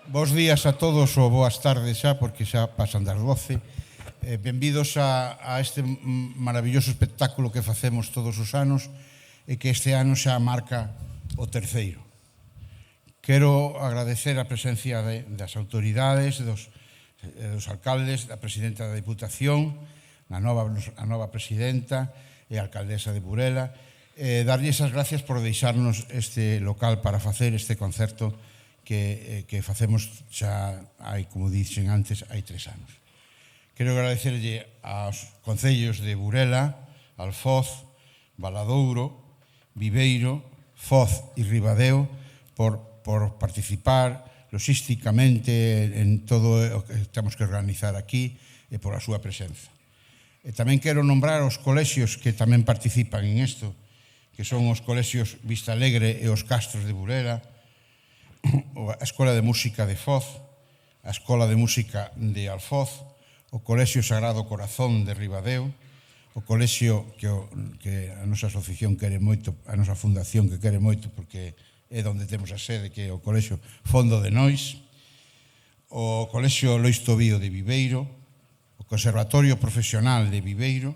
Bos días a todos ou boas tardes xa, porque xa pasan das 12. Benvidos a este maravilloso espectáculo que facemos todos os anos e que este ano xa marca o terceiro. Quero agradecer a presencia das autoridades, dos alcaldes, da presidenta da Diputación, a nova presidenta e a alcaldesa de Burela, darlles as gracias por deixarnos este local para facer este concerto que facemos xa, como dixen antes, hai 3 anos. Quero agradecerlle aos concellos de Burela, Alfoz, Valadouro, Viveiro, Foz e Ribadeo por participar logísticamente en todo o que temos que organizar aquí e por a súa presenza. E tamén quero nombrar os colexios que tamén participan en isto, que son os colexios Vista Alegre e os Castros de Burela, a Escola de Música de Foz, a Escola de Música de Alfoz, o Colexio Sagrado Corazón de Ribadeo, o colexio que a nosa asociación quere moito, a nosa fundación que quere moito, porque é onde temos a sede, que é o Colexio Fondo de Nois, o Colexio Lois Tobío de Viveiro, o Conservatorio Profesional de Viveiro,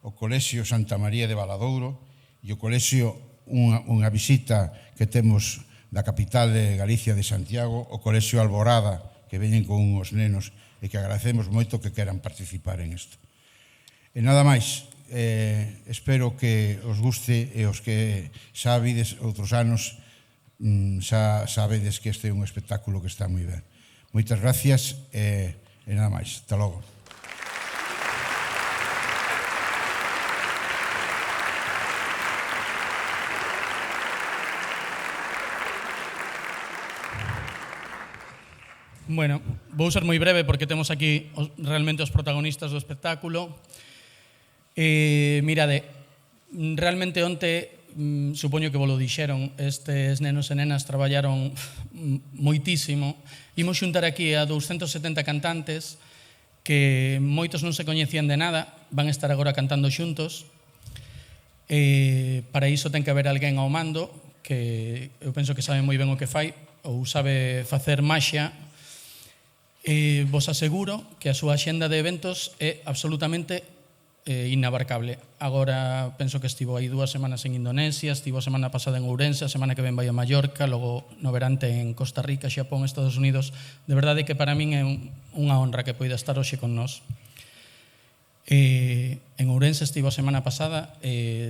o Colexio Santa María de Valadouro e o Colexio, unha visita que temos da capital de Galicia de Santiago, o Colexio Alborada, que veñen con uns nenos e que agradecemos moito que queran participar en isto. E nada máis, espero que os guste e os que xa vides outros anos xa sabedes que este é un espectáculo que está moi ben. Moitas gracias e nada máis. Hasta logo. Bueno, vou ser moi breve porque temos aquí realmente os protagonistas do espectáculo. Mirade, realmente onte, supoño que vos lo dixeron, estes nenos e nenas traballaron moitísimo. Imos xuntar aquí a 270 cantantes que moitos non se coñecían de nada, van estar agora cantando xuntos. Para iso ten que haber alguén ao mando que eu penso que sabe moi ben o que fai ou sabe facer maxia. Vos aseguro que a súa axenda de eventos é absolutamente inabarcable. Agora penso que estivo aí 2 semanas en Indonesia, estivo a semana pasada en Ourense, a semana que ven vai a Mallorca, logo no verante en Costa Rica, Xapón, Estados Unidos. De verdade que para min é unha honra que poida estar hoxe con nós. En Ourense estivo a semana pasada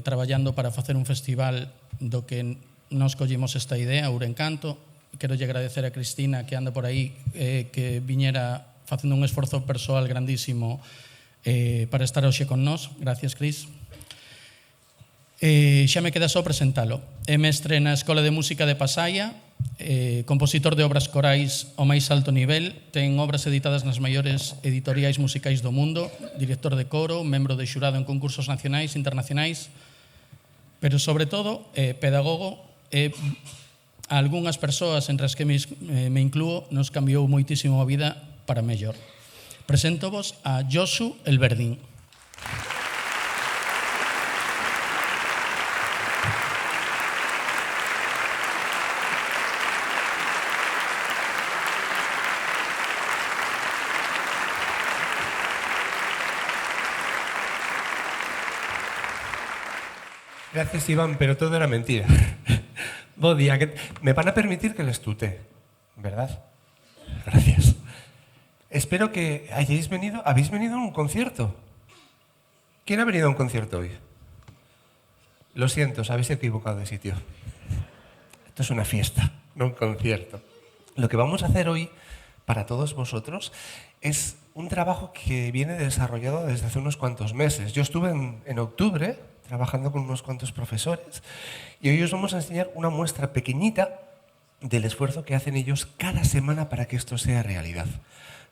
traballando para facer un festival do que nos collimos esta idea, Ourencanto. Quero lle agradecer a Cristina que anda por aí, que viñera facendo un esforzo persoal grandísimo para estar hoxe con nós. Gracias, Cris. Xa me queda só presentalo. É mestre na Escola de Música de Pasaia, compositor de obras corais ao máis alto nivel, ten obras editadas nas maiores editoriais musicais do mundo, director de coro, membro de xurado en concursos nacionais e internacionais, pero sobre todo pedagogo e a algunhas persoas, entre as que me inclúo, nos cambiou moitísimo a vida para mellor. Preséntovos a Josu Elverdín. Gracias, Iván, pero todo era mentira. Bo día, me van a permitir que les tutee, ¿verdad? Gracias. Espero que hayáis venido... ¿Habéis venido a un concierto? ¿Quién ha venido a un concierto hoy? Lo siento, os habéis equivocado de sitio. Esto es una fiesta, no un concierto. Lo que vamos a hacer hoy, para todos vosotros, es un trabajo que viene desarrollado desde hace unos cuantos meses. Yo estuve en octubre trabajando con unos cuantos profesores y hoy os vamos a enseñar una muestra pequeñita del esfuerzo que hacen ellos cada semana para que esto sea realidad.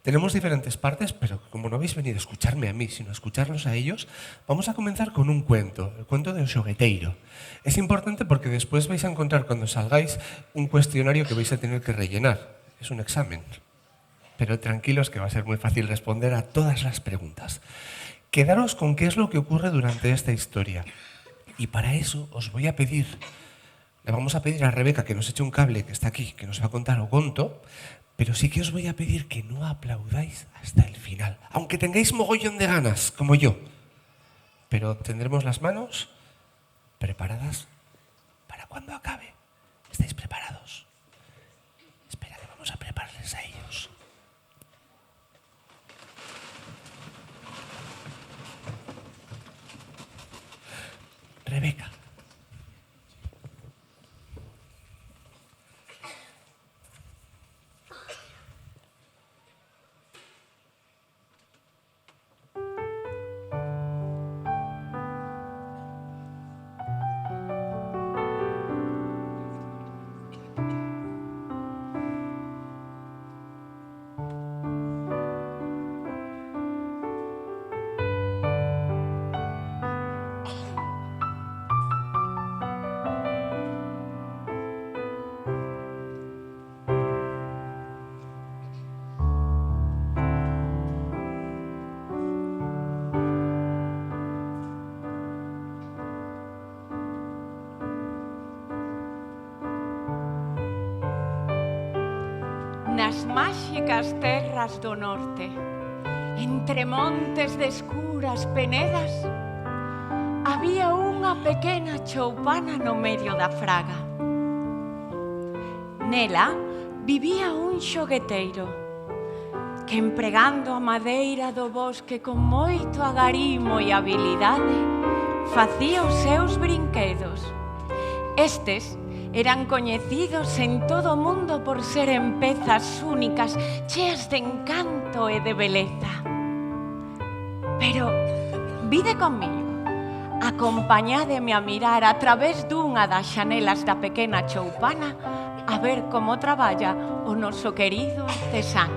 Tenemos diferentes partes, pero como no habéis venido a escucharme a mí, sino a escucharlos a ellos, vamos a comenzar con un cuento, el cuento de Xogueteiro. Es importante porque después vais a encontrar cuando salgáis un cuestionario que vais a tener que rellenar. Es un examen, pero tranquilos que va a ser muy fácil responder a todas las preguntas. Quedaros con qué es lo que ocurre durante esta historia. Y para eso os voy a pedir, le vamos a pedir a Rebeca que nos eche un cable que está aquí, que nos va a contar o conto, Pero sí que os voy a pedir que no aplaudáis hasta el final, aunque tengáis mogollón de ganas, como yo. Pero tendremos las manos preparadas para cuando acabe. ¿Estáis preparados? Espera, que vamos a prepararles a ellos. Rebeca. Nas máxicas terras do norte, entre montes de escuras penedas, había unha pequena choupana no medio da fraga. Nela vivía un xogueteiro que, empregando a madeira do bosque con moito agarimo e habilidade, facía os seus brinquedos. Estes eran coñecidos en todo o mundo por seren pezas únicas, cheas de encanto e de beleza. Pero vide comigo, acompañádeme a mirar a través dunha das xanelas da pequena choupana a ver como traballa o noso querido artesán.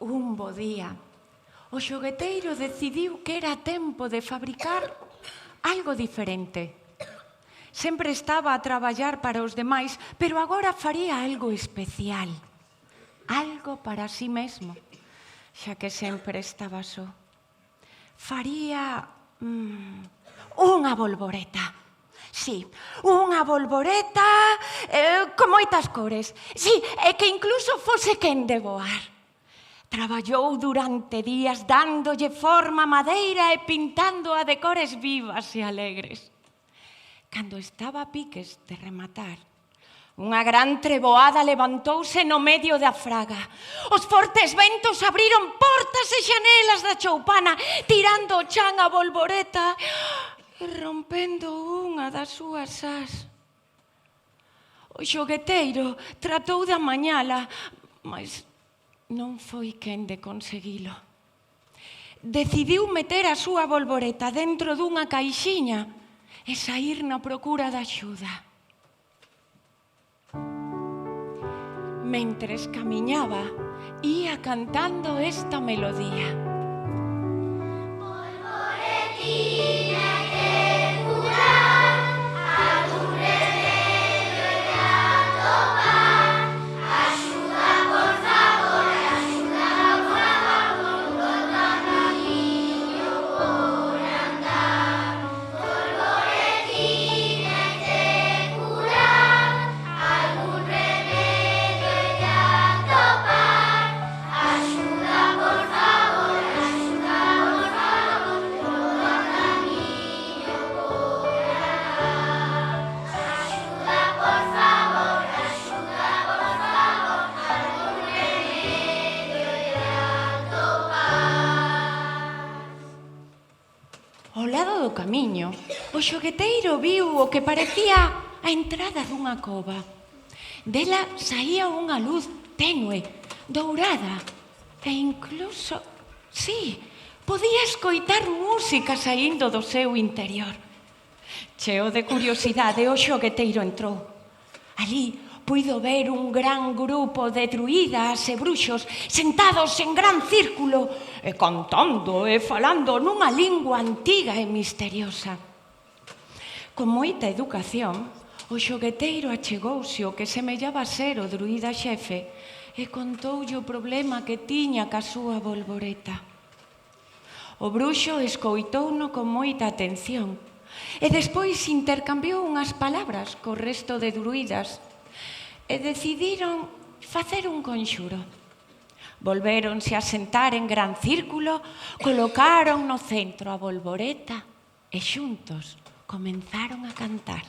Un bo día, o xogueteiro decidiu que era tempo de fabricar algo diferente. Sempre estaba a traballar para os demais, pero agora faría algo especial. Algo para si mesmo, xa que sempre estaba só. Faría unha bolboreta. Sí, unha bolboreta con moitas cores. Sí, e que incluso fose quen de voar. Traballou durante días dándolle forma a madeira e pintándoa de cores vivas e alegres. cando estaba a piques de rematar, unha gran treboada levantouse no medio da fraga. Os fortes ventos abriron portas e xanelas da choupana, tirando o chan a Bolboreta e rompendo unha das súas ás. O xogueteiro tratou de amañala, mas non foi quen de conseguilo. Decidiu meter a súa Bolboreta dentro dunha caixiña e saír na procura de axuda. Mentres camiñaba, ía cantando esta melodía. Bolboretina que curar, algún remedio irá tomar. Axuda, por favor, todo camiño por andar. Bolboretina que curar, algún remedio irá tomar. Axuda, por favor, todo camiño por andar. Axuda, por favor, algún remedio irá tomar. Ao lado do camiño, o xogueteiro viu o que parecía a entrada dunha cova. Dela saía unha luz tenue, dourada, e incluso, sí, podía escoitar música saindo do seu interior. Cheo de curiosidade, o xogueteiro entrou. Alí puido ver un gran grupo de druidas e bruxos sentados en gran círculo e cantando e falando nunha lingua antiga e misteriosa. Con moita educación, o xogueteiro achegouse o que semellaba ser o druida xefe e contoulle o problema que tiña ca súa Bolboreta. O bruxo escoitouno con moita atención e despois intercambiou unhas palabras co resto de druidas e decidiron facer un conxuro. Volvéronse a sentar en gran círculo, colocaron no centro a Bolboreta e xuntos comenzaron a cantar.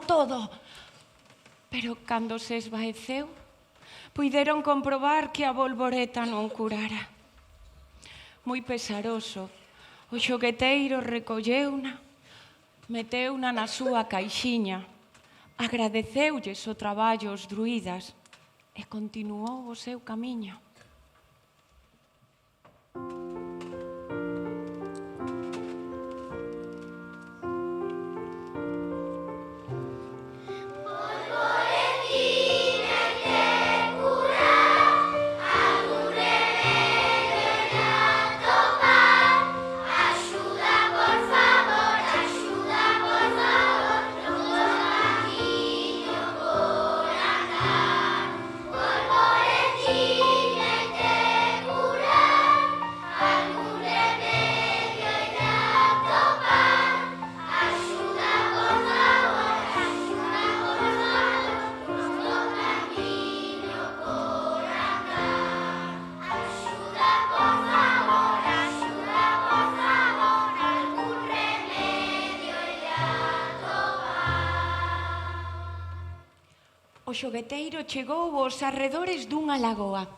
Todo. Pero cando se esvaeceu, puideron comprobar que a Bolboreta non curara. Moi pesaroso, o xogueteiro recolleuna, meteuna na súa caixiña, agradeceulles o traballo aos druidas e continuou o seu camiño. Bolboretina o xogueteiro chegou aos arredores dunha lagoa.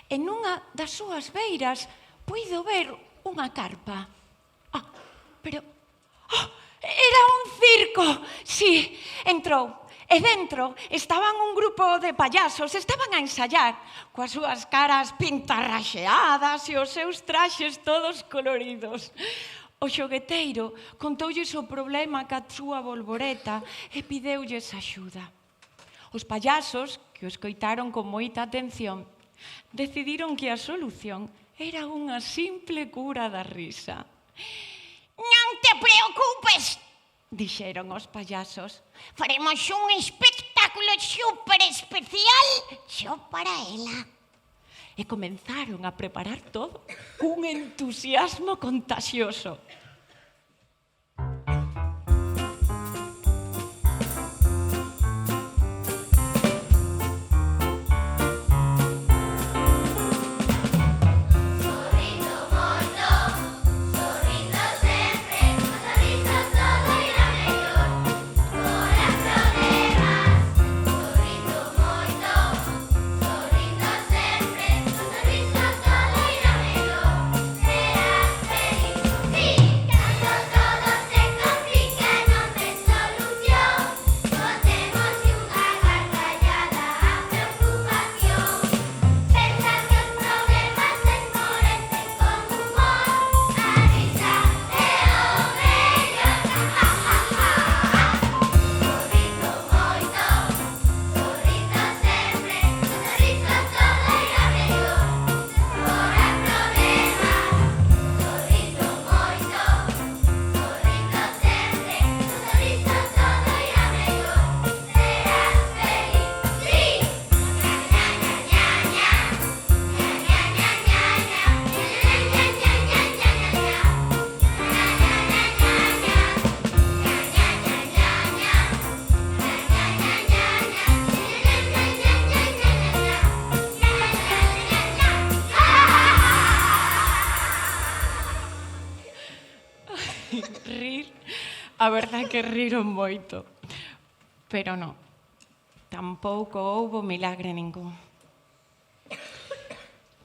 E nunha das súas beiras puido ver unha carpa. Pero... era un circo! Si, entrou. E dentro estaban un grupo de payasos, estaban a ensayar, coas súas caras pintarraxeadas e os seus traxes todos coloridos. O xogueteiro contoulles o problema ca súa bolboreta e pideulles axuda. Os payasos, que o escoitaron con moita atención, decidiron que a solución era unha simple cura da risa. «Non te preocupes», dixeron os payasos. «Faremos un espectáculo super especial só para ela». E comenzaron a preparar todo cun entusiasmo contagioso. A verdade que riron moito, pero non, tampouco houbo milagre ningún.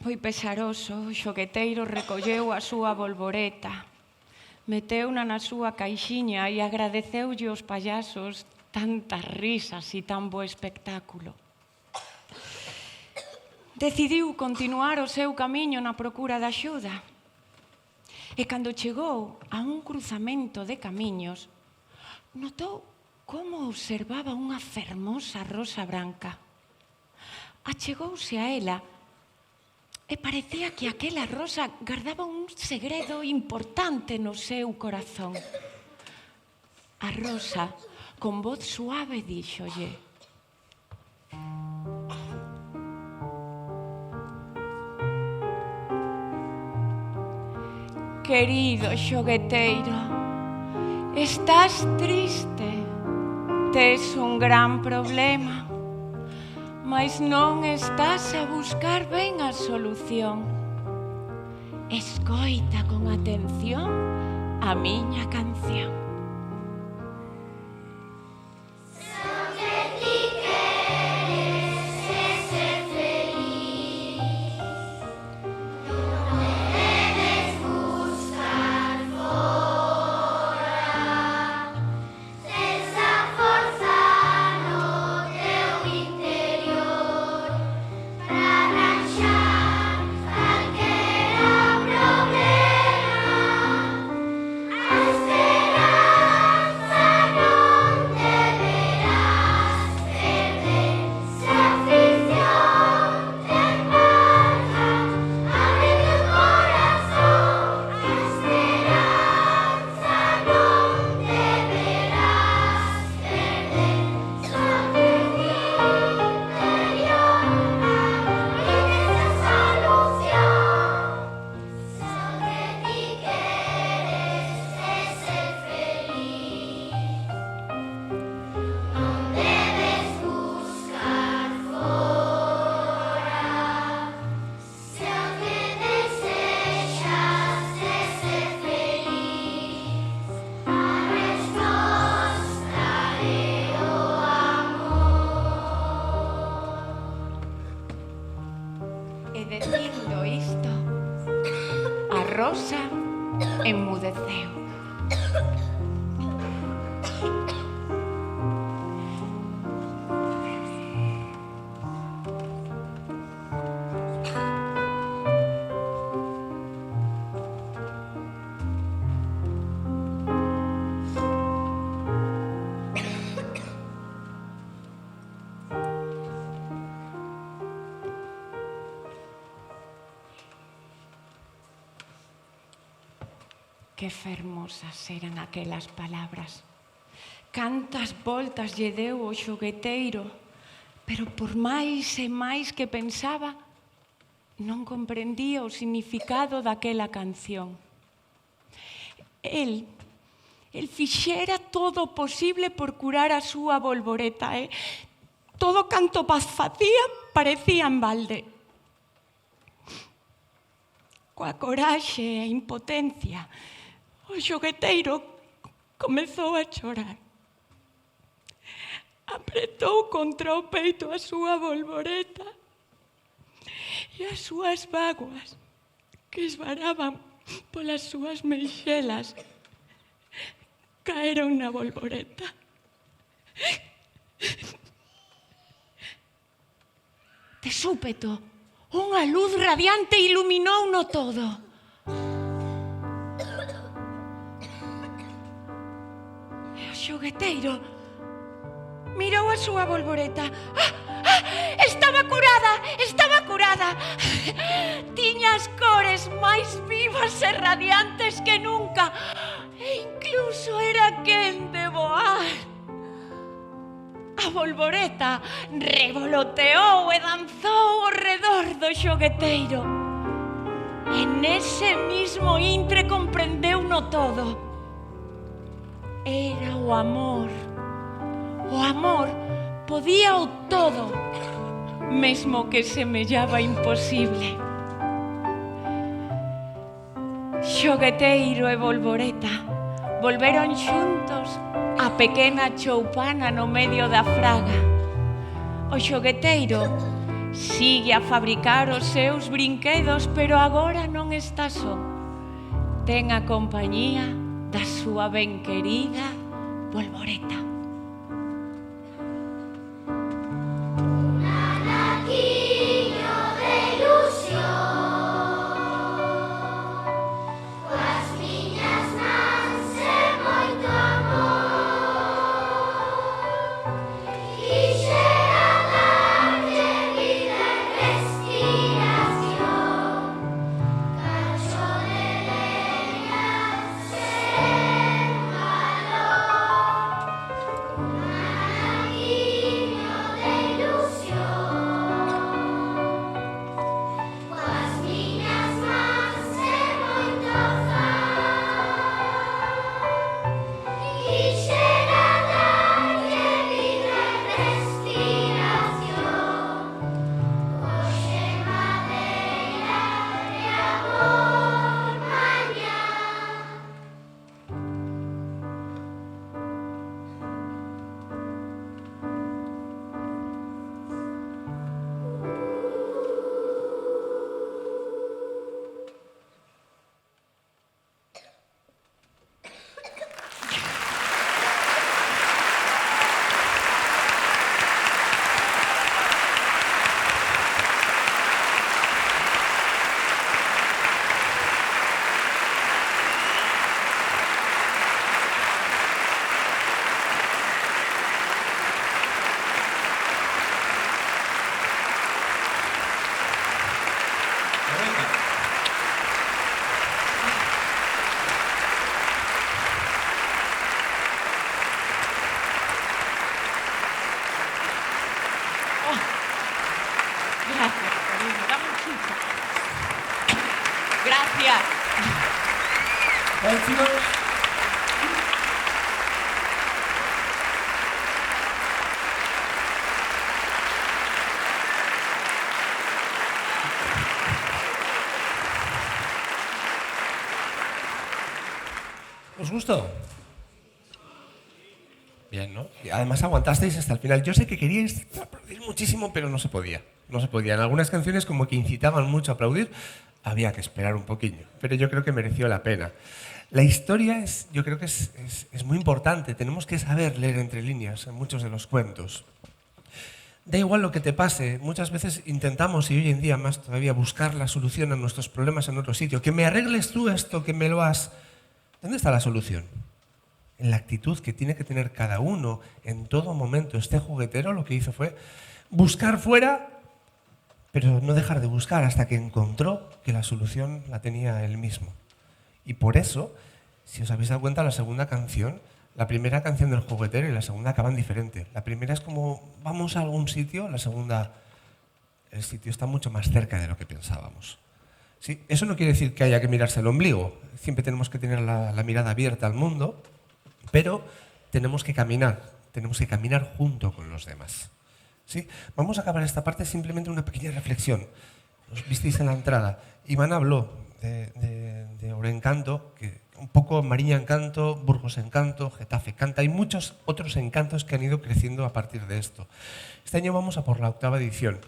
Foi pesaroso, o xogueteiro recolleu a súa bolboreta, meteuna na súa caixiña e agradeceulle aos payasos tantas risas e tan bo espectáculo. Decidiu continuar o seu camiño na procura de axuda. E cando chegou a un cruzamento de camiños, notou como observaba unha fermosa rosa branca. Achegouse a ela e parecía que aquela rosa guardaba un segredo importante no seu corazón. A rosa, con voz suave, díxolle: «Querido xogueteiro, estás triste, tes un gran problema, mais non estás a buscar ben a solución. Escoita con atención a miña canción». Será Que fermosas eran aquelas palabras. Cantas voltas lle deu o xogueteiro, pero por máis e máis que pensaba, non comprendía o significado daquela canción. El fixera todo o posible por curar a súa bolboreta, e todo canto facía parecía en balde. Coa coraxe e impotencia, o xogueteiro comezou a chorar. Apretou contra o peito a súa bolboreta e as súas bágoas que esvaraban polas súas meixelas caeron na bolboreta. De súpeto, unha luz radiante iluminouno todo. E o xogueteiro mirou a súa bolboreta. Estaba curada, estaba curada. Tiña as cores máis vivas e radiantes que nunca. E incluso era quen de voar. A bolboreta revoloteou e danzou ao redor do xogueteiro. E nese mismo intre comprendeuno todo. Era o amor. O amor podía o todo, mesmo que semellaba imposible. Xogueteiro e bolboreta volveron xuntos a pequena choupana no medio da fraga. O xogueteiro sigue a fabricar os seus brinquedos, pero agora non está só. Ten a compañía da súa ben querida bolboreta. Gracias. ¿Os gustó? Bien, ¿no? Y además aguantasteis hasta el final. Yo sé que queríais aplaudir muchísimo, pero no se podía. No se podía. En algunas canciones como que incitaban mucho a aplaudir. Había que esperar un poquillo, pero yo creo que mereció la pena. La historia yo creo que es muy importante. Tenemos que saber leer entre líneas en muchos de los cuentos. Da igual lo que te pase. Muchas veces intentamos, y hoy en día más todavía, buscar la solución a nuestros problemas en otro sitio. Que me arregles tú esto, que me lo has... ¿Dónde está la solución? En la actitud que tiene que tener cada uno en todo momento. Este juguetero lo que hizo fue buscar fuera, pero no dejar de buscar hasta que encontró que la solución la tenía él mismo. Y por eso Si os habéis dado cuenta, la segunda canción, la primera canción del juguetero y la segunda acaban diferente. La primera es como, vamos a algún sitio, la segunda, el sitio está mucho más cerca de lo que pensábamos. Sí, eso no quiere decir que haya que mirarse el ombligo, siempre tenemos que tener la mirada abierta al mundo, pero tenemos que caminar junto con los demás. ¿Sí? Vamos a acabar esta parte simplemente una pequeña reflexión. Os visteis en la entrada. Iván habló de Orencanto, que un poco Mariña Encanto, Burgos Encanto, Getafe Canta. Hay muchos otros encantos que han ido creciendo a partir de esto. Este año vamos a por la 8ª edición.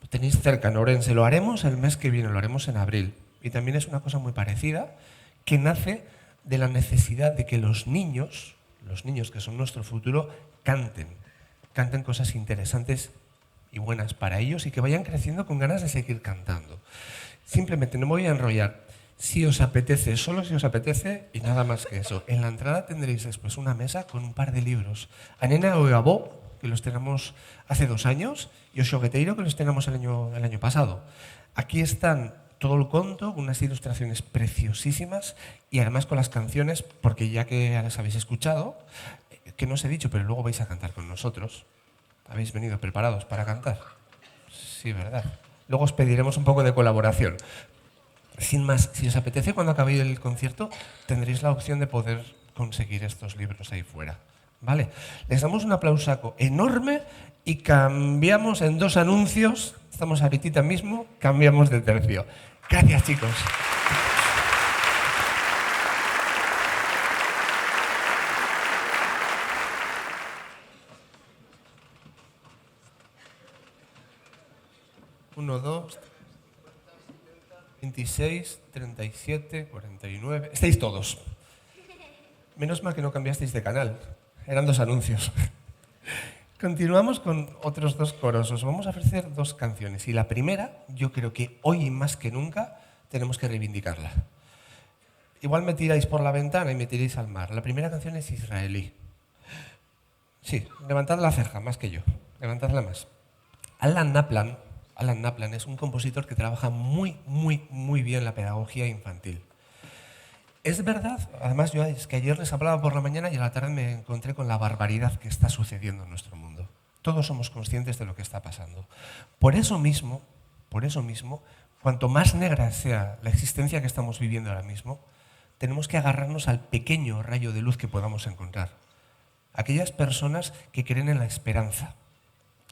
Lo tenéis cerca en Orense. Lo haremos el mes que viene, lo haremos en abril. Y también es una cosa muy parecida que nace de la necesidad de que los niños que son nuestro futuro, canten cosas interesantes y buenas para ellos y que vayan creciendo con ganas de seguir cantando. Simplemente no me voy a enrollar. Si os apetece, solo si os apetece y nada más que eso. En la entrada tendréis después una mesa con un par de libros. A Nena o Gabó, que los tenemos hace 2 años, y o Xogueteiro, que los tenemos el año pasado. Aquí están todo el conto, con unas ilustraciones preciosísimas y además con las canciones, porque ya que las habéis escuchado, que no os he dicho, pero luego vais a cantar con nosotros. ¿Habéis venido preparados para cantar? Sí, ¿verdad? Luego os pediremos un poco de colaboración. Sin más, si os apetece, cuando acabéis el concierto, tendréis la opción de poder conseguir estos libros ahí fuera. ¿Vale? Les damos un aplausaco enorme y cambiamos en 2 anuncios. Estamos ahorita mismo, cambiamos de tercio. Gracias, chicos. Uno, 2, 26, 37, 49... Estáis todos. Menos mal que no cambiasteis de canal. Eran 2 anuncios. Continuamos con otros 2 coros. Os vamos a ofrecer 2 canciones. Y la primera, yo creo que hoy más que nunca tenemos que reivindicarla. Igual me tiráis por la ventana y me tiráis al mar. La primera canción es israelí. Sí, levantad la ceja, más que yo. Levantadla más. Alan Naplan es un compositor que trabaja muy bien la pedagogía infantil. Es verdad, además yo es que ayer les hablaba por la mañana y a la tarde me encontré con la barbaridad que está sucediendo en nuestro mundo. Todos somos conscientes de lo que está pasando. Por eso mismo, cuanto más negra sea la existencia que estamos viviendo ahora mismo, tenemos que agarrarnos al pequeño rayo de luz que podamos encontrar. Aquellas personas que creen en la esperanza.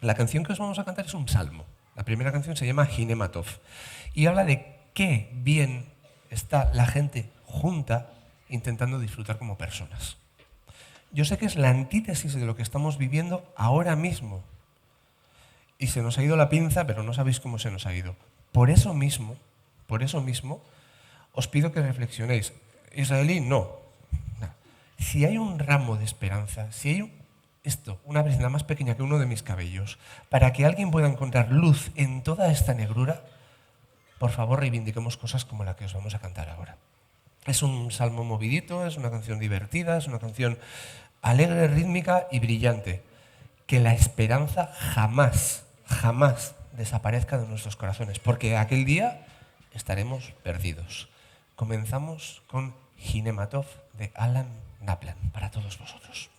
La canción que os vamos a cantar es un salmo. La primera canción se llama Hinematov y habla de qué bien está la gente junta intentando disfrutar como personas. Yo sé que es la antítesis de lo que estamos viviendo ahora mismo. Y se nos ha ido la pinza, pero no sabéis cómo se nos ha ido. Por eso mismo, os pido que reflexionéis. Israelí, no. Si hay un ramo de esperanza, si hay una brizna más pequeña que uno de mis cabellos, para que alguien pueda encontrar luz en toda esta negrura, por favor reivindiquemos cosas como la que os vamos a cantar ahora. Es un salmo movidito, es una canción divertida, es una canción alegre, rítmica y brillante. Que la esperanza jamás desaparezca de nuestros corazones, porque aquel día estaremos perdidos. Comenzamos con Hinematov de Alan Naplan, para todos vosotros.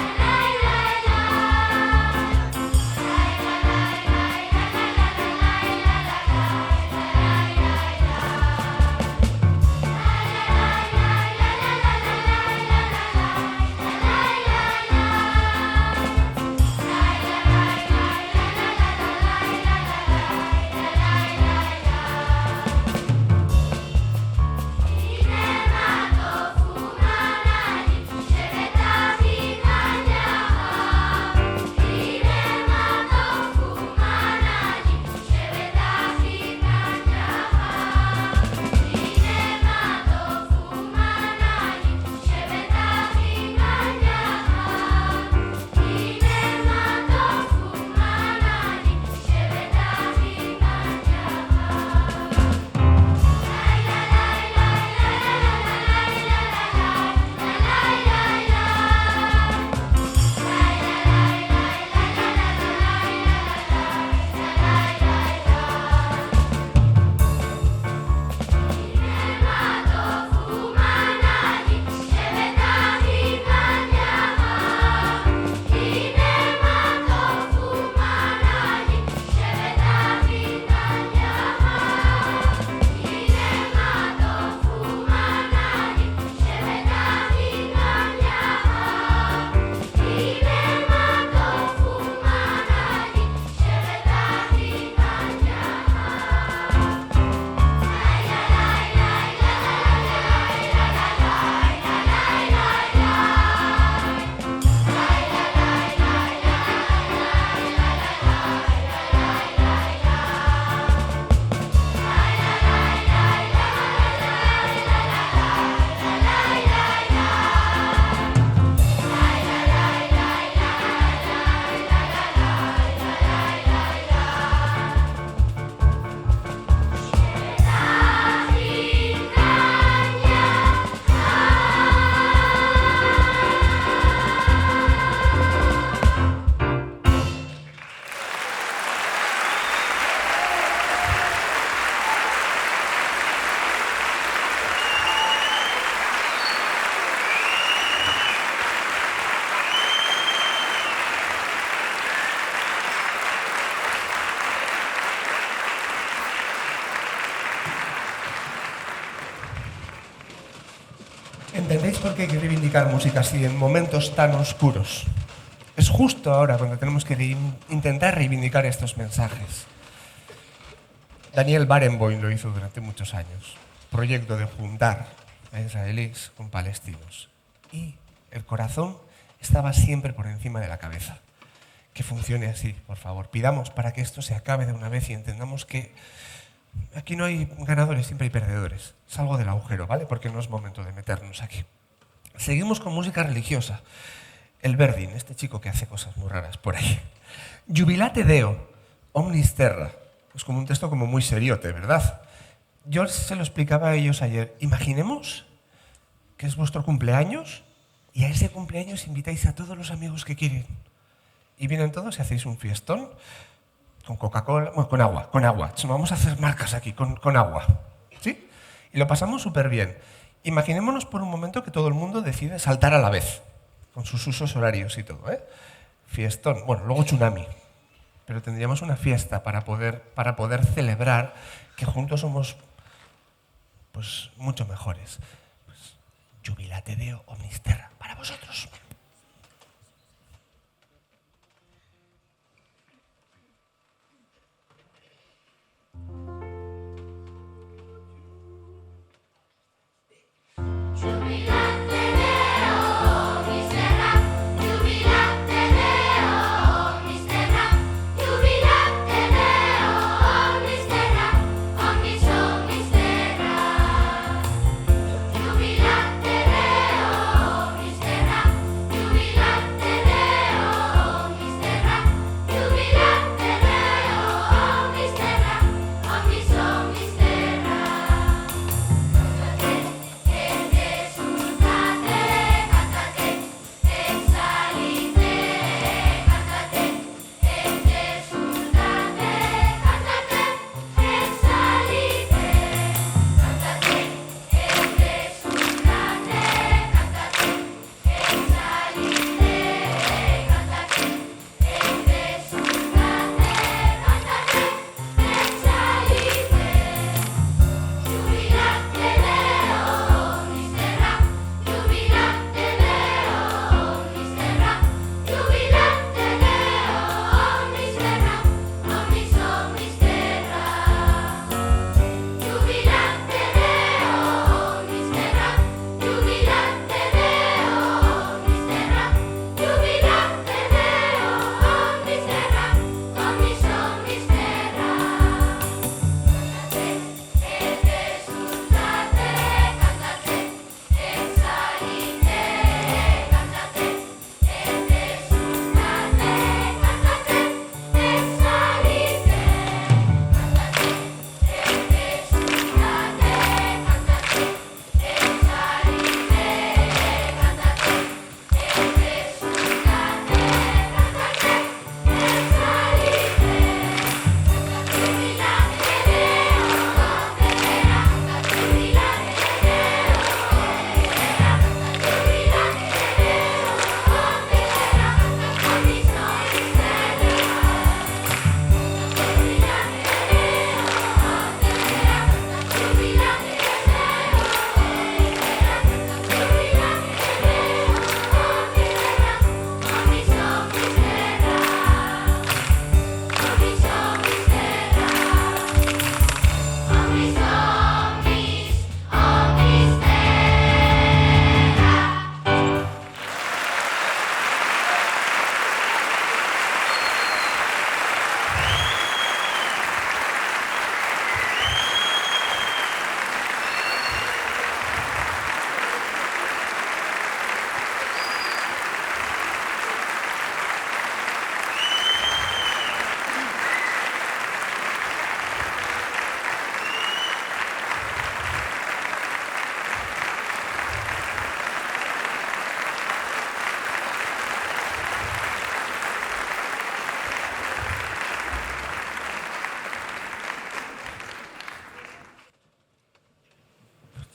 La sabéis por qué hay que reivindicar música así en momentos tan oscuros. Es justo ahora cuando tenemos que intentar reivindicar estos mensajes. Daniel Barenboim lo hizo durante muchos años. Proyecto de juntar a israelíes con palestinos. Y el corazón estaba siempre por encima de la cabeza. Que funcione así, por favor. Pidamos para que esto se acabe de una vez y entendamos que aquí no hay ganadores, siempre hay perdedores. Salgo del agujero, ¿vale? Porque no es momento de meternos aquí. Seguimos con música religiosa. El Verdin, este chico que hace cosas muy raras por ahí. Jubilate Deo, omnis terra. Es como un texto como muy seriote, ¿verdad? Yo se lo explicaba a ellos ayer. Imaginemos que es vuestro cumpleaños y a ese cumpleaños invitáis a todos los amigos que quieren. Y vienen todos y hacéis un fiestón con Coca-Cola, bueno, con agua. Vamos a hacer marcas aquí, con agua. ¿Sí? Y lo pasamos súper bien. Imaginémonos por un momento que todo el mundo decide saltar a la vez, con sus usos horarios y todo, ¿eh? Fiestón. Bueno, luego tsunami. Pero tendríamos una fiesta para poder celebrar que juntos somos pues mucho mejores. Pues, Jubilate Deo omnis terra, para vosotros.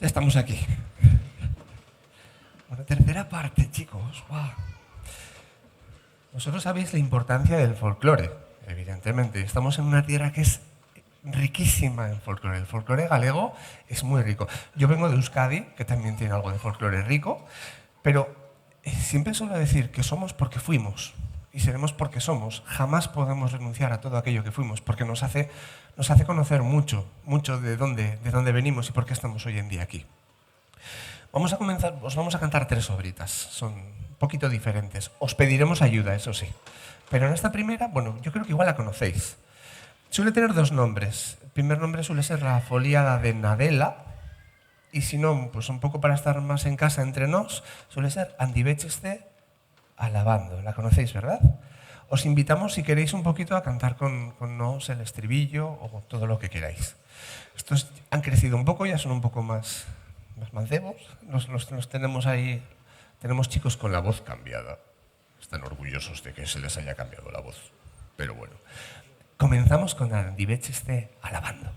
Ya estamos aquí. Una tercera parte, chicos. ¡Wow! Vosotros sabéis la importancia del folclore, evidentemente. Estamos en una tierra que es riquísima en folclore. El folclore galego es muy rico. Yo vengo de Euskadi, que también tiene algo de folclore rico, pero siempre suelo decir que somos porque fuimos y seremos porque somos. Jamás podemos renunciar a todo aquello que fuimos, porque nos hace conocer mucho de dónde venimos y por qué estamos hoy en día aquí. Vamos a comenzar, os vamos a cantar 3 obritas, son un poquito diferentes. Os pediremos ayuda, eso sí. Pero en esta primera, bueno, yo creo que igual la conocéis. Suele tener 2 nombres. El primer nombre suele ser la Foliada de Nadela, y si no, pues un poco para estar más en casa entre nos, suele ser Andibecheste Alabando. La conocéis, ¿verdad? Os invitamos, si queréis, un poquito a cantar con nos el estribillo o todo lo que queráis. Estos han crecido un poco, ya son un poco más mancebos. Los tenemos ahí, tenemos chicos con la voz cambiada. Están orgullosos de que se les haya cambiado la voz. Pero bueno, comenzamos con Andibecheste Alabando.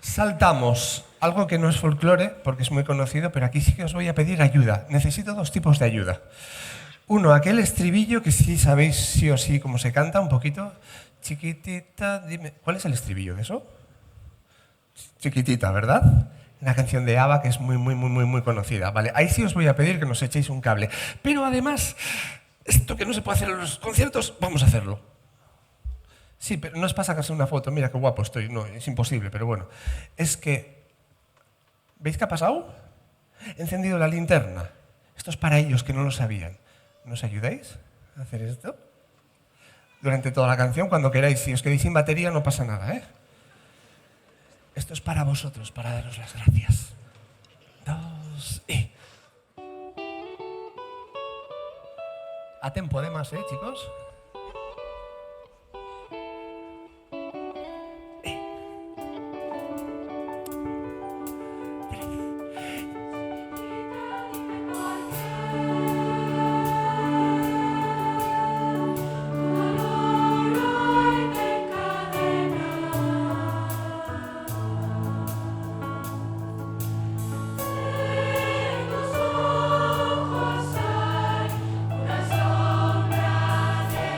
Saltamos algo que no es folclore, porque es muy conocido, pero aquí sí que os voy a pedir ayuda. Necesito 2 tipos de ayuda. Uno, aquel estribillo que sí sabéis sí o sí cómo se canta un poquito. Chiquitita, dime, ¿cuál es el estribillo de eso? Chiquitita, ¿verdad? Una canción de ABBA que es muy conocida, ¿vale? Ahí sí os voy a pedir que nos echéis un cable. Pero además, esto que no se puede hacer en los conciertos, vamos a hacerlo. Sí, pero no es para sacarse una foto, mira qué guapo estoy, no, es imposible, pero bueno. Es que, ¿veis qué ha pasado? He encendido la linterna. Esto es para ellos que no lo sabían. ¿Nos ayudáis a hacer esto? Durante toda la canción, cuando queráis. Si os quedáis sin batería, no pasa nada, ¿eh? Esto es para vosotros, para daros las gracias. 2 y... A tempo además, chicos. Una sombra de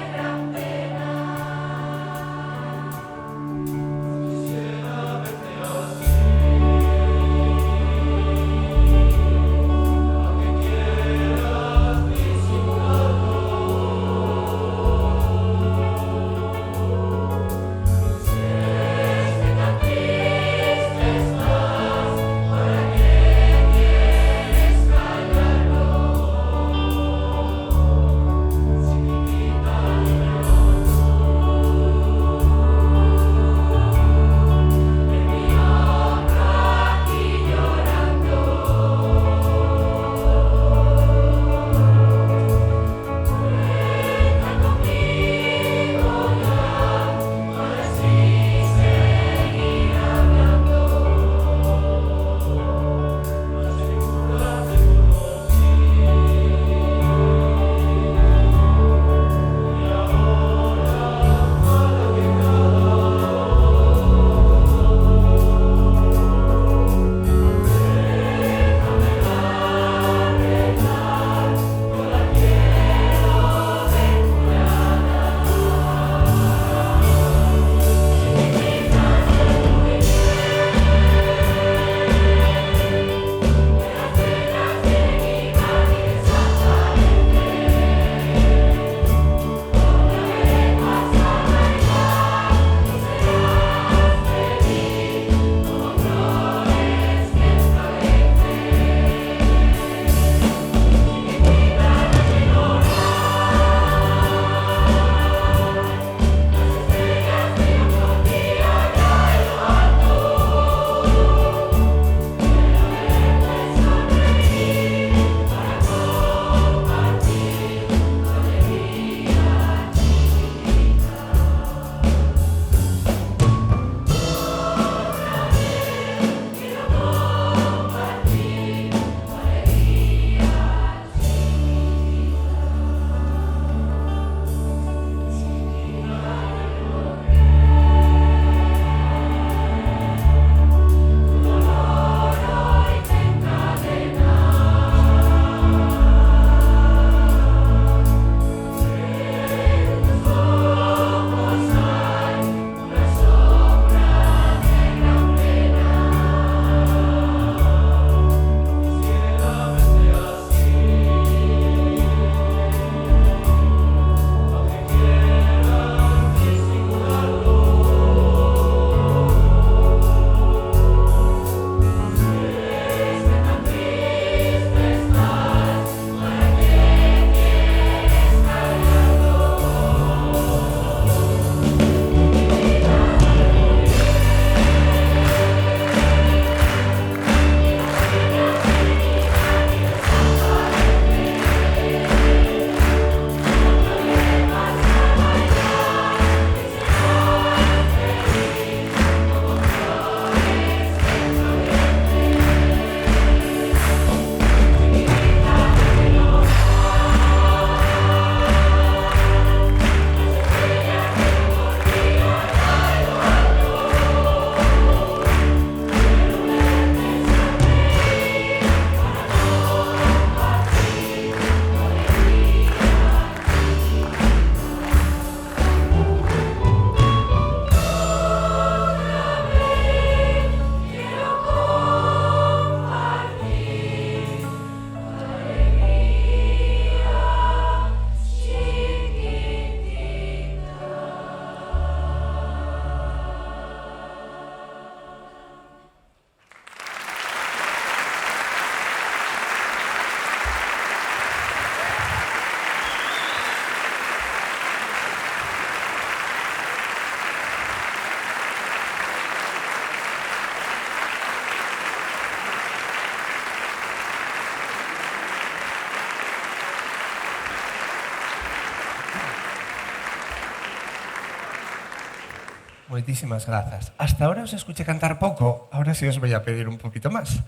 Moitísimas grazas. Hasta ahora os escuché cantar poco, ahora sí os voy a pedir un poquito más.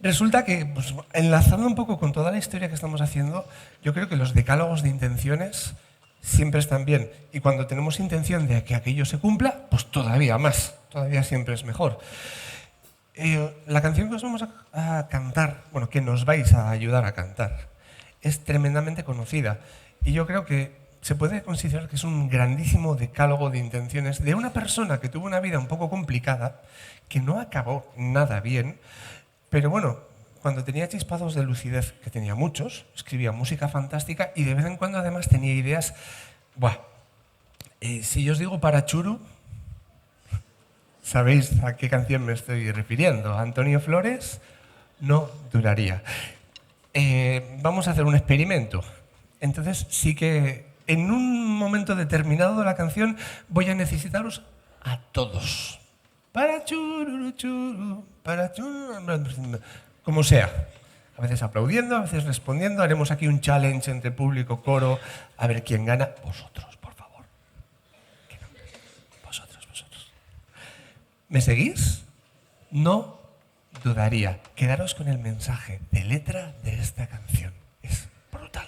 Resulta que, pues, enlazando un poco con toda la historia que estamos haciendo, yo creo que los decálogos de intenciones siempre están bien. Y cuando tenemos intención de que aquello se cumpla, pues todavía más, todavía siempre es mejor. La canción que os vamos a cantar, bueno, que nos vais a ayudar a cantar, es tremendamente conocida. Y yo creo que se puede considerar que es un grandísimo decálogo de intenciones de una persona que tuvo una vida un poco complicada, que no acabó nada bien, pero bueno, cuando tenía chispados de lucidez, que tenía muchos, escribía música fantástica y de vez en cuando además tenía ideas... si yo os digo para Churu, ¿sabéis a qué canción me estoy refiriendo? Antonio Flores, No duraría. Vamos a hacer un experimento. Entonces sí que en un momento determinado de la canción voy a necesitaros a todos. Para chururu, churu, para chururu, como sea. A veces aplaudiendo, a veces respondiendo. Haremos aquí un challenge entre público, coro, a ver quién gana. Vosotros, por favor. Vosotros. ¿Me seguís? No dudaría. Quedaros con el mensaje de letra de esta canción. Es brutal.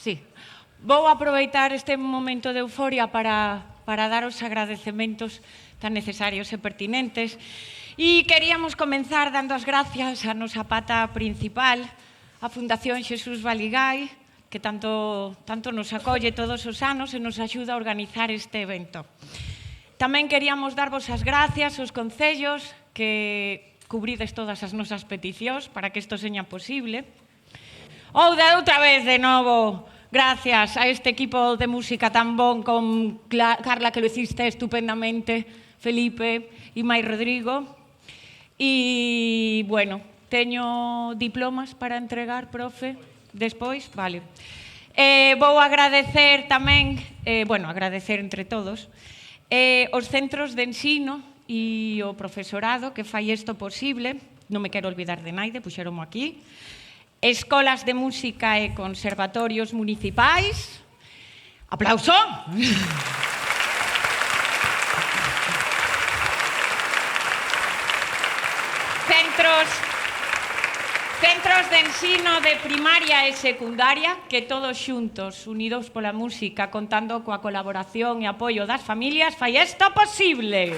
Sí. Vou aproveitar este momento de euforia para dar os agradecementos tan necesarios e pertinentes. E queríamos comenzar dando as gracias a nosa pata principal, a Fundación Xesús Baligái, que tanto nos acolle todos os anos e nos axuda a organizar este evento. Tamén queríamos darvos as gracias aos concellos que cubrides todas as nosas peticións para que isto seña posible. Ou de outra vez, de novo, gracias a este equipo de música tan bon con Carla, que lo hiciste estupendamente, Felipe e Mai Rodrigo. E, bueno, teño diplomas para entregar, profe, despois, vale. Vou agradecer tamén, agradecer entre todos, os centros de ensino e o profesorado que fai isto posible, non me quero olvidar de naide, puxeromo aquí, escolas de música e conservatorios municipais. Aplauso. Centros de ensino de primaria e secundaria, que todos xuntos, unidos pola música, contando coa colaboración e apoio das familias, fai isto posible.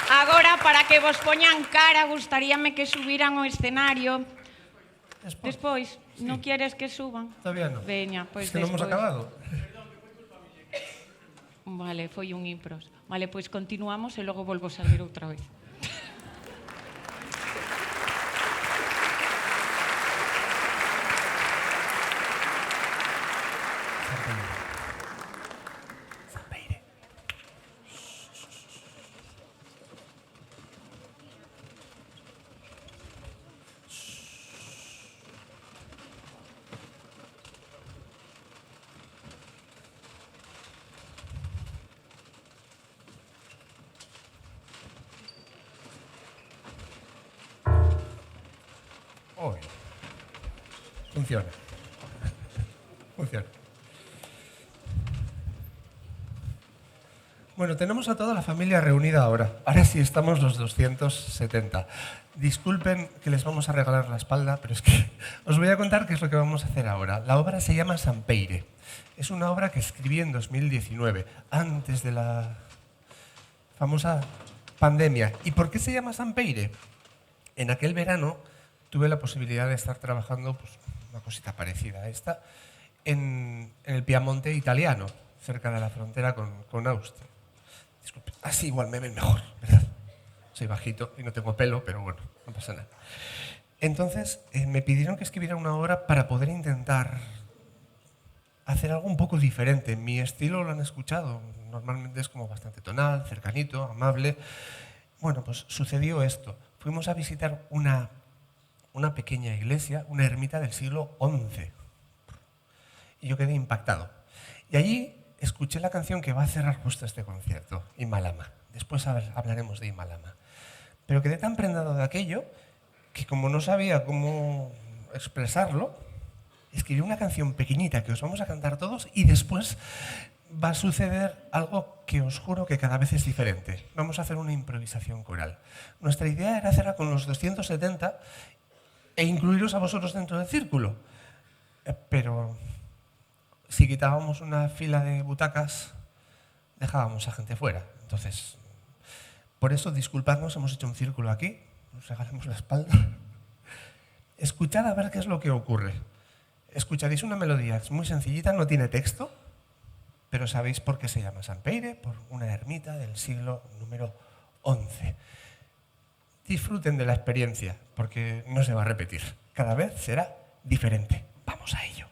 Agora, para que vos poñan cara, gustaríame que subiran ao escenario. Despois, sí. Non queres que suban? Todavía non. Veña, pois es que non hemos acabado. Vale, foi un impros. Vale, pois continuamos e logo volvo a salir outra vez. Funciona. Bueno, tenemos a toda la familia reunida ahora. Ahora sí estamos los 270. Disculpen que les vamos a regalar la espalda, pero es que os voy a contar qué es lo que vamos a hacer ahora. La obra se llama Sampeire. Es una obra que escribí en 2019, antes de la famosa pandemia. ¿Y por qué se llama Sampeire? En aquel verano tuve la posibilidad de estar trabajando una cosita parecida a esta en el Piamonte italiano, cerca de la frontera con Austria. Disculpe, así igual me ven mejor, ¿verdad? Soy bajito y no tengo pelo, pero bueno, no pasa nada. Entonces me pidieron que escribiera una obra para poder intentar hacer algo un poco diferente. Mi estilo lo han escuchado, normalmente es como bastante tonal, cercanito, amable. Bueno, pues sucedió esto. Fuimos a visitar una pequeña iglesia, una ermita del siglo XI. Y yo quedé impactado. Y allí escuché la canción que va a cerrar justo este concierto, Imalama. Después hablaremos de Imalama. Pero quedé tan prendado de aquello que, como no sabía cómo expresarlo, escribí una canción pequeñita que os vamos a cantar todos y después va a suceder algo que os juro que cada vez es diferente. Vamos a hacer una improvisación coral. Nuestra idea era hacerla con los 270 e incluiros a vosotros dentro del círculo. Pero si quitábamos una fila de butacas, dejábamos a gente fuera. Entonces, por eso, disculpadnos, hemos hecho un círculo aquí, nos regalamos la espalda. Escuchad a ver qué es lo que ocurre. Escucharéis una melodía, es muy sencillita, no tiene texto, pero sabéis por qué se llama Sampeire, por una ermita del siglo número XI. Disfruten de la experiencia, porque no se va a repetir. Cada vez será diferente. Vamos a ello.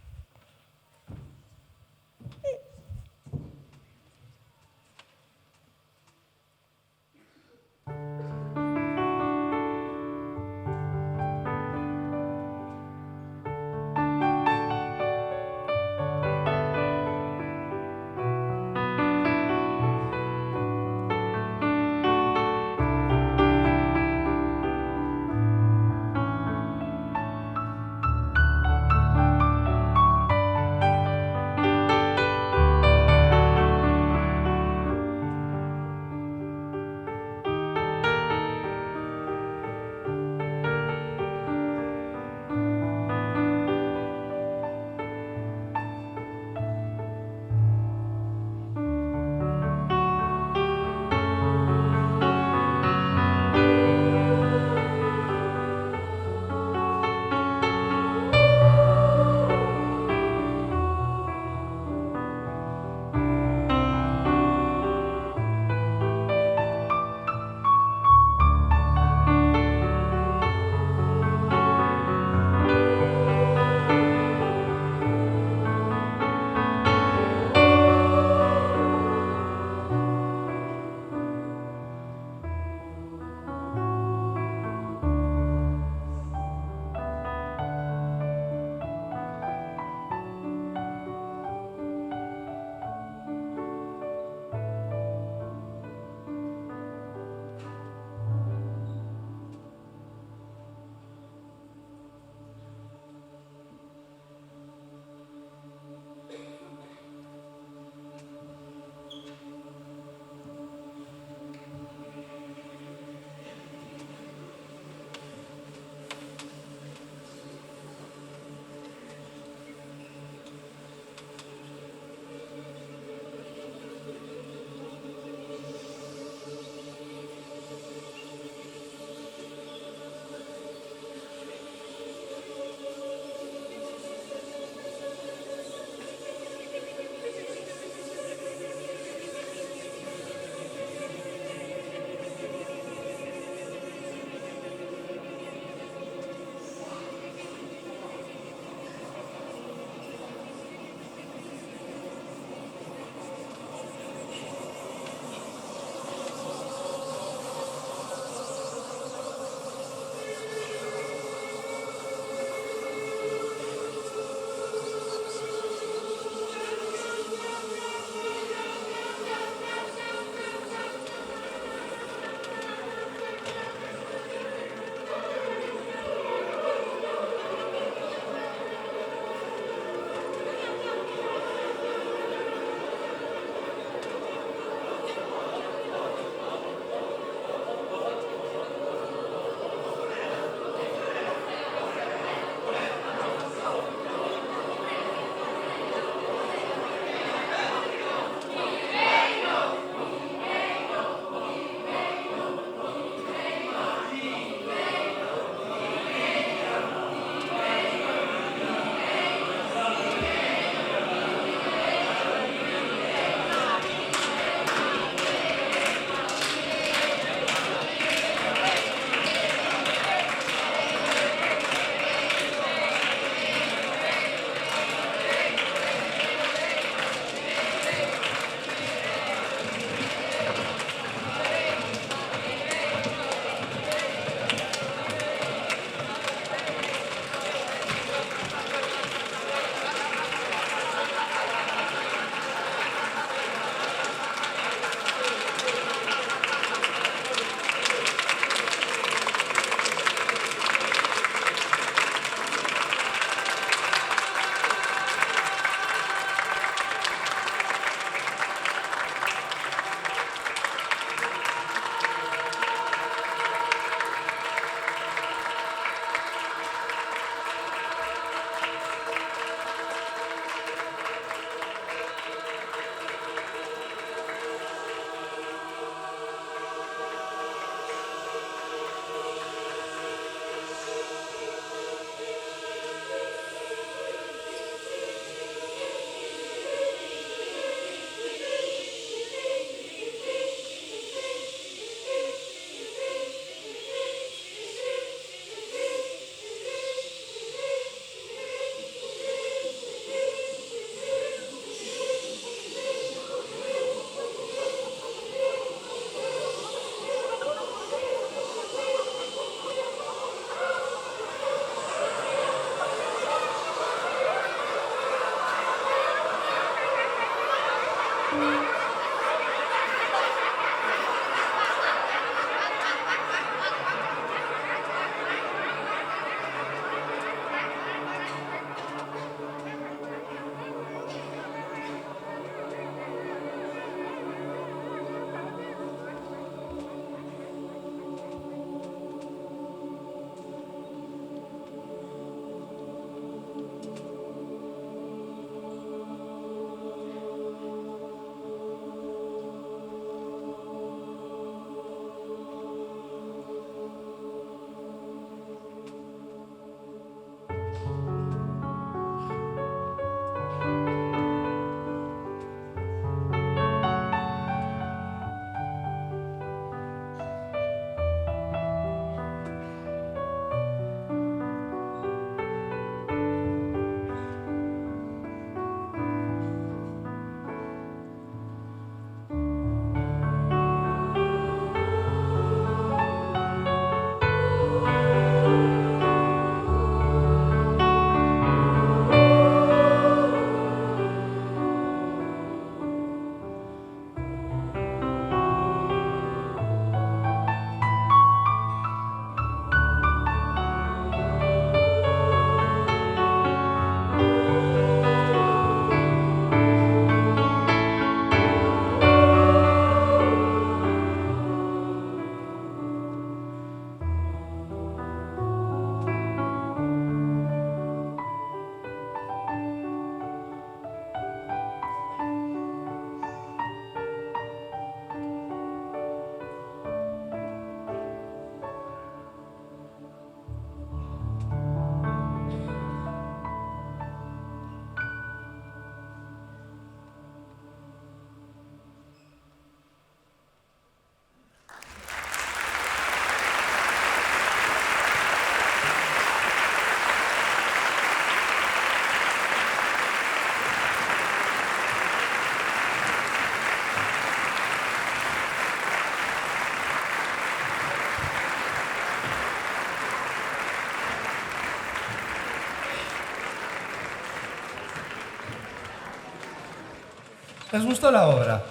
¿Les gustó la obra?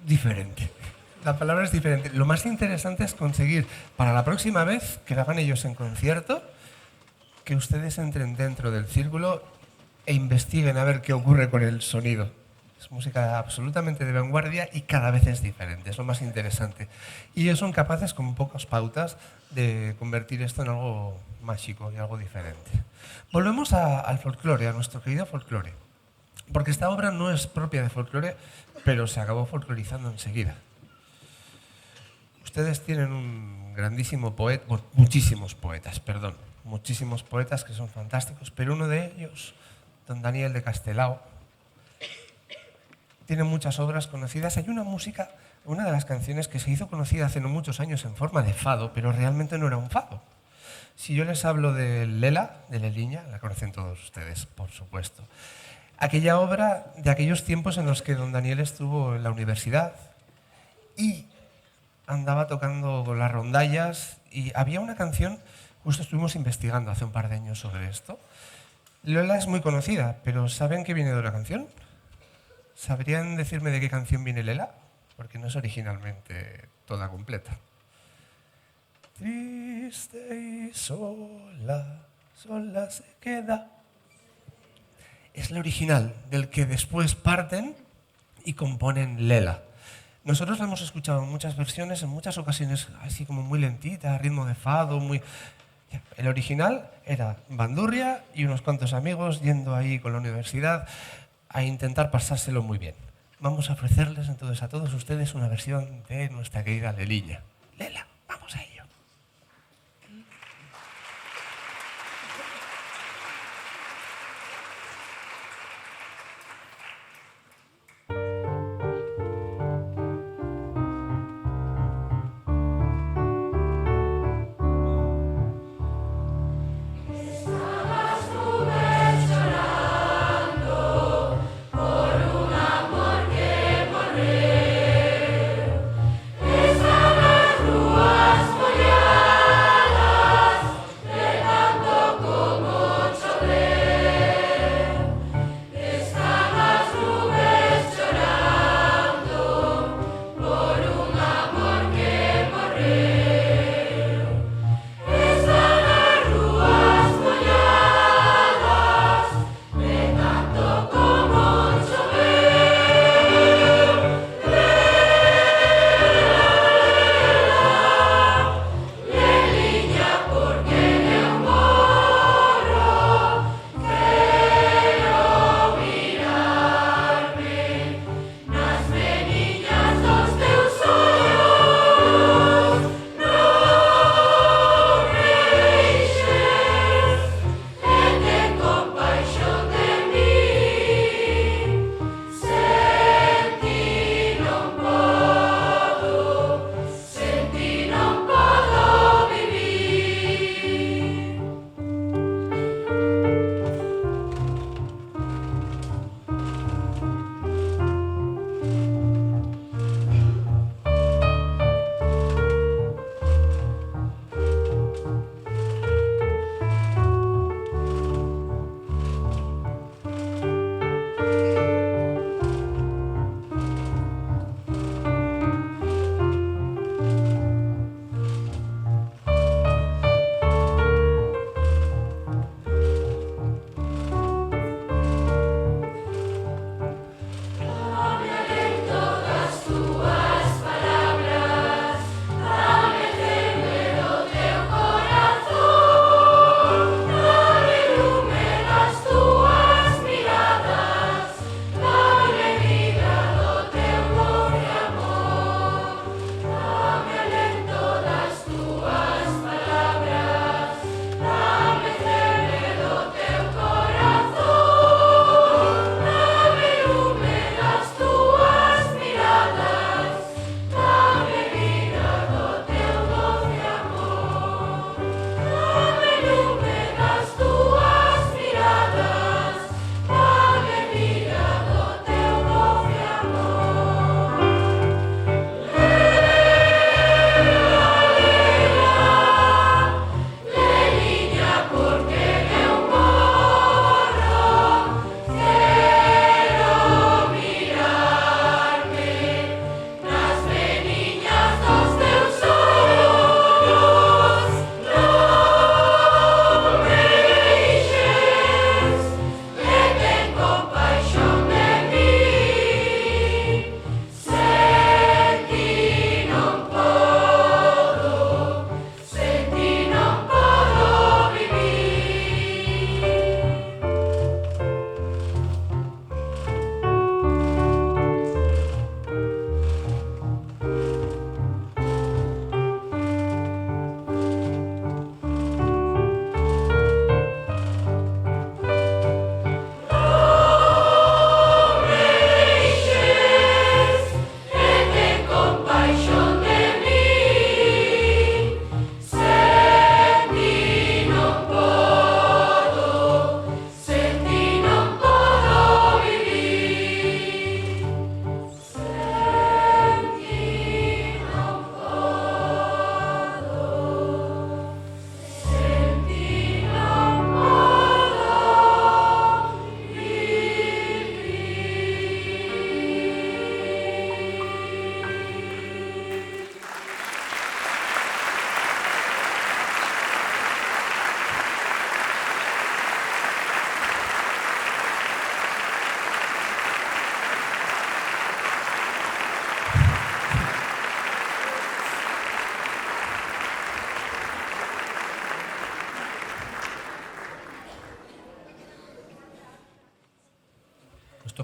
Diferente. La palabra es diferente. Lo más interesante es conseguir, para la próxima vez que la hagan ellos en concierto, que ustedes entren dentro del círculo e investiguen a ver qué ocurre con el sonido. Es música absolutamente de vanguardia y cada vez es diferente, es lo más interesante. Y ellos son capaces, con pocas pautas, de convertir esto en algo mágico y algo diferente. Volvemos al folclore, a nuestro querido folclore. Porque esta obra no es propia de folclore, pero se acabó folclorizando enseguida. Ustedes tienen un grandísimo poeta, bueno, muchísimos poetas que son fantásticos, pero uno de ellos, don Daniel de Castelao, tiene muchas obras conocidas. Hay una música, una de las canciones que se hizo conocida hace no muchos años en forma de fado, pero realmente no era un fado. Si yo les hablo de Lela, de Leliña, la conocen todos ustedes, por supuesto. Aquella obra de aquellos tiempos en los que don Daniel estuvo en la universidad y andaba tocando con las rondallas, y había una canción, justo estuvimos investigando hace un par de años sobre esto. Lela es muy conocida, pero ¿saben qué viene de la canción? ¿Sabrían decirme de qué canción viene Lela? Porque no es originalmente toda completa. Triste y sola, sola se queda. Es la original, del que después parten y componen Lela. Nosotros la hemos escuchado en muchas versiones, en muchas ocasiones así como muy lentita, ritmo de fado, muy... El original era bandurria y unos cuantos amigos yendo ahí con la universidad a intentar pasárselo muy bien. Vamos a ofrecerles entonces a todos ustedes una versión de nuestra querida Leliña. Lela, vamos a ello. Estabas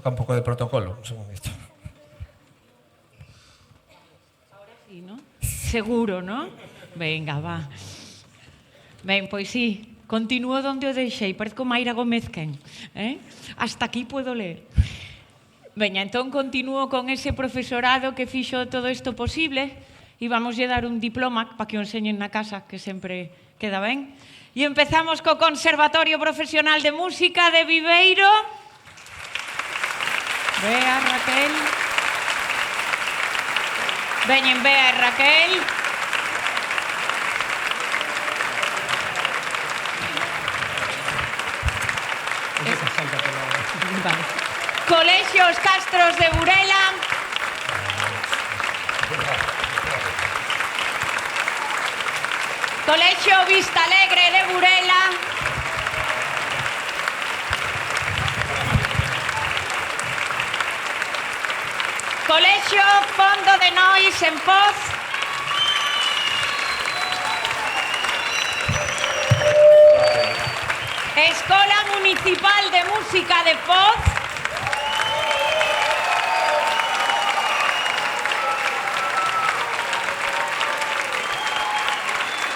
toca un pouco de protocolo. Un segundito. Sí, ¿no? Seguro, ¿no? Venga, va. Ben, pois sí, continúo donde o deixei, parezco Mayra Gómez Ken, Hasta aquí puedo ler. Veña, entón continúo con ese profesorado que fixo todo isto posible e vamos lle dar un diploma para que o enseñen na casa, que sempre queda ben. E empezamos co Conservatorio Profesional de Música de Viveiro. Bea, Raquel. Veñen Bea e Raquel. Vale. Colegio Os Castros de Burela. Colegio Vista Alegre de Burela. Colegio Fondo de Nois en Poz. Escola Municipal de Música de Poz.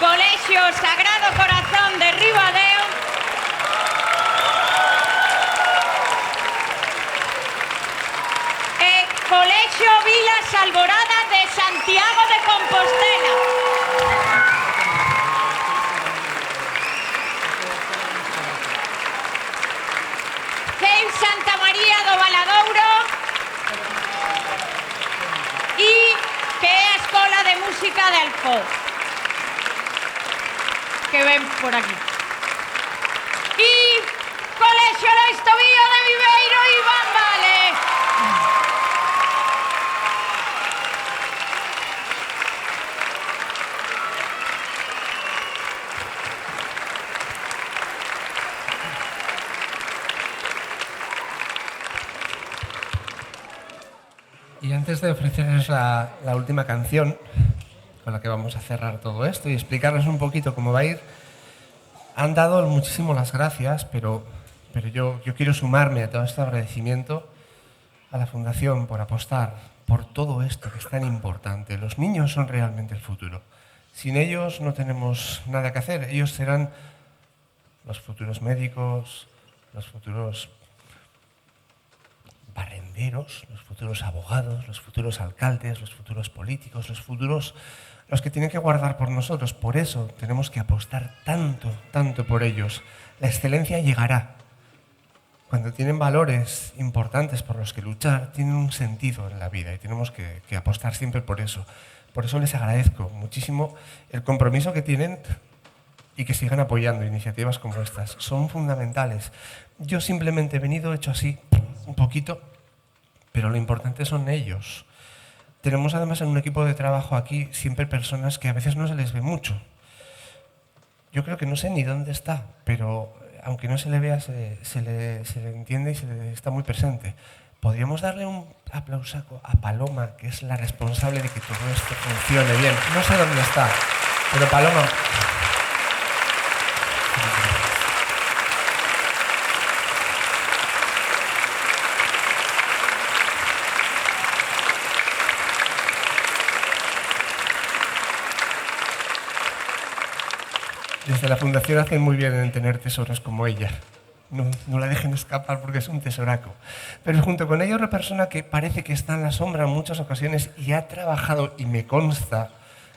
Colegio Sagrado Corazón de Ribadeo. Colegio Vilas Alborada de Santiago de Compostela. CEU Santa María do Valadouro. E que é a Escola de Música de Alfoz, que ven por aquí. E Colegio Lois Tobío de Viveiro e Iván Vale. Y antes de ofrecerles la última canción con la que vamos a cerrar todo esto y explicarles un poquito cómo va a ir, han dado muchísimo las gracias, pero yo quiero sumarme a todo este agradecimiento a la Fundación por apostar por todo esto que es tan importante. Los niños son realmente el futuro. Sin ellos no tenemos nada que hacer. Ellos serán los futuros médicos, los futuros barrenderos, los futuros abogados, los futuros alcaldes, los futuros políticos, los que tienen que guardar por nosotros. Por eso tenemos que apostar tanto por ellos. La excelencia llegará. Cuando tienen valores importantes por los que luchar, tienen un sentido en la vida y tenemos que apostar siempre por eso. Por eso les agradezco muchísimo el compromiso que tienen y que sigan apoyando iniciativas como estas. Son fundamentales. Yo simplemente he venido, hecho así, un poquito, pero lo importante son ellos. Tenemos además en un equipo de trabajo aquí siempre personas que a veces no se les ve mucho. Yo creo que no sé ni dónde está, pero aunque no se le vea, se le entiende y está muy presente. Podríamos darle un aplausaco a Paloma, que es la responsable de que todo esto funcione bien. No sé dónde está, pero Paloma... Desde la Fundación hacen muy bien en tener tesoros como ella. No la dejen escapar porque es un tesoraco. Pero junto con ella una persona que parece que está en la sombra en muchas ocasiones y ha trabajado, y me consta,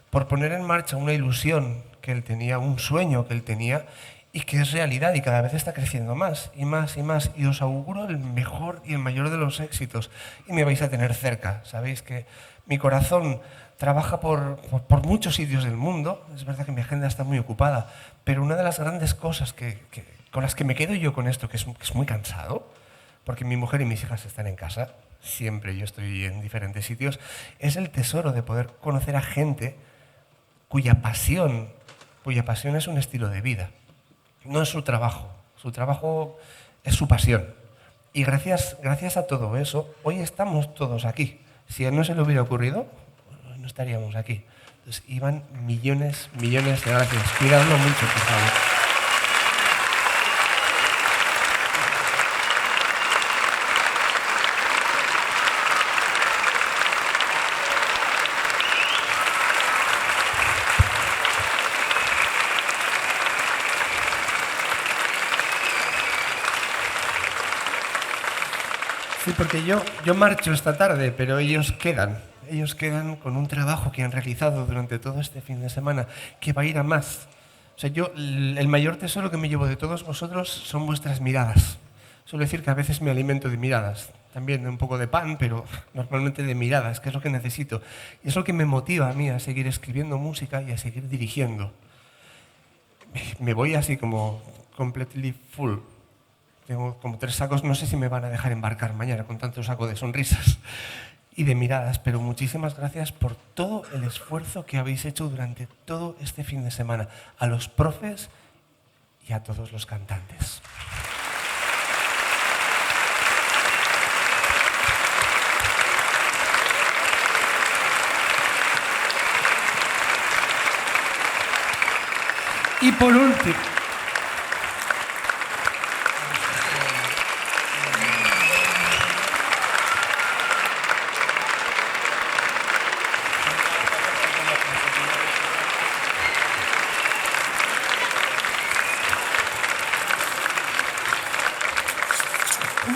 por poner en marcha una ilusión que él tenía, un sueño que él tenía y que es realidad y cada vez está creciendo más y más y más. Y os auguro el mejor y el mayor de los éxitos y me vais a tener cerca. Sabéis que mi corazón trabaja por muchos sitios del mundo. Es verdad que mi agenda está muy ocupada, pero una de las grandes cosas con las que me quedo yo con esto, que es muy cansado, porque mi mujer y mis hijas están en casa, siempre yo estoy en diferentes sitios, es el tesoro de poder conocer a gente cuya pasión es un estilo de vida. No es su trabajo es su pasión. Y gracias a todo eso, hoy estamos todos aquí. Si a él no se le hubiera ocurrido, no estaríamos aquí. Entonces, Iván, millones de gracias. Cuidadlo mucho, por favor. Sí, porque yo marcho esta tarde, pero ellos quedan. Ellos quedan con un trabajo que han realizado durante todo este fin de semana, que va a ir a más. O sea, yo, el mayor tesoro que me llevo de todos vosotros son vuestras miradas. Suelo decir que a veces me alimento de miradas, también de un poco de pan, pero normalmente de miradas, que es lo que necesito. Y es lo que me motiva a mí a seguir escribiendo música y a seguir dirigiendo. Me voy así como completely full. Tengo como 3 sacos, no sé si me van a dejar embarcar mañana con tanto saco de sonrisas y de miradas, pero muchísimas gracias por todo el esfuerzo que habéis hecho durante todo este fin de semana, a los profes y a todos los cantantes. Y por último,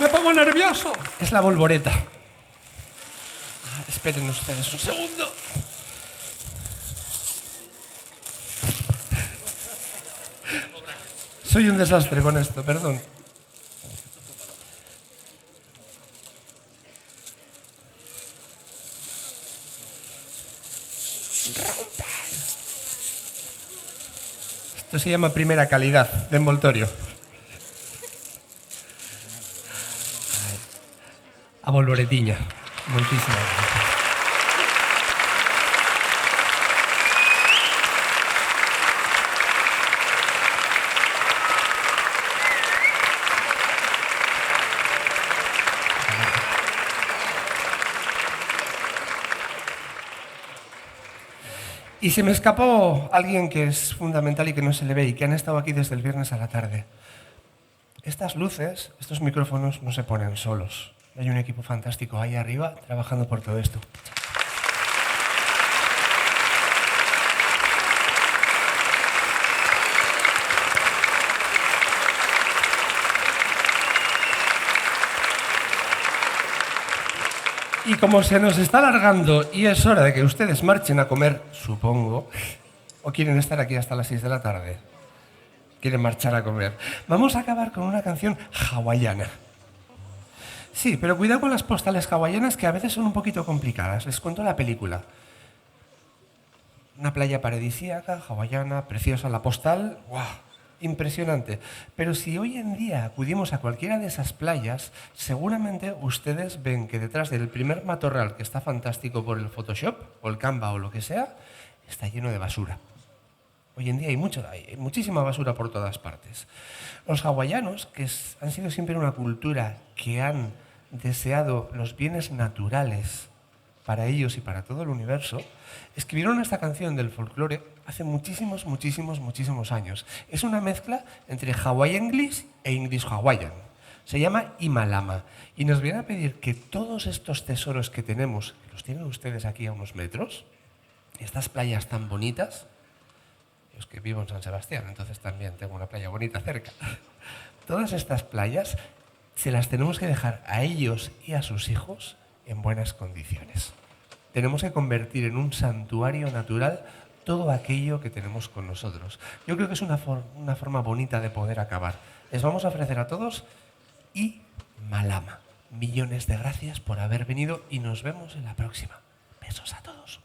me pongo nervioso. Es la volvoreta. Esperen ustedes un segundo. Soy un desastre con esto, perdón. Esto se llama primera calidad de envoltorio. A volvoretiña. Muchísimas gracias. Y se me escapó alguien que es fundamental y que no se le ve y que han estado aquí desde el viernes a la tarde. Estas luces, estos micrófonos no se ponen solos. Hay un equipo fantástico ahí arriba trabajando por todo esto. Y como se nos está alargando y es hora de que ustedes marchen a comer, supongo, o quieren estar aquí hasta las 6 de la tarde, quieren marchar a comer, vamos a acabar con una canción hawaiana. Sí, pero cuidado con las postales hawaianas que a veces son un poquito complicadas. Les cuento la película. Una playa paradisíaca, hawaiana, preciosa, la postal, ¡guau! Impresionante. Pero si hoy en día acudimos a cualquiera de esas playas, seguramente ustedes ven que detrás del primer matorral, que está fantástico por el Photoshop, o el Canva o lo que sea, está lleno de basura. Hoy en día hay muchísima basura por todas partes. Los hawaianos, que han sido siempre una cultura que han deseado los bienes naturales para ellos y para todo el universo, escribieron esta canción del folclore hace muchísimos años. Es una mezcla entre Hawaiian English e English Hawaiian. Se llama Imalama y nos viene a pedir que todos estos tesoros que tenemos, que los tienen ustedes aquí a unos metros, estas playas tan bonitas, yo es que vivo en San Sebastián, entonces también tengo una playa bonita cerca, todas estas playas se las tenemos que dejar a ellos y a sus hijos en buenas condiciones. Tenemos que convertir en un santuario natural todo aquello que tenemos con nosotros. Yo creo que es una forma bonita de poder acabar. Les vamos a ofrecer a todos y Malama. Millones de gracias por haber venido y nos vemos en la próxima. Besos a todos.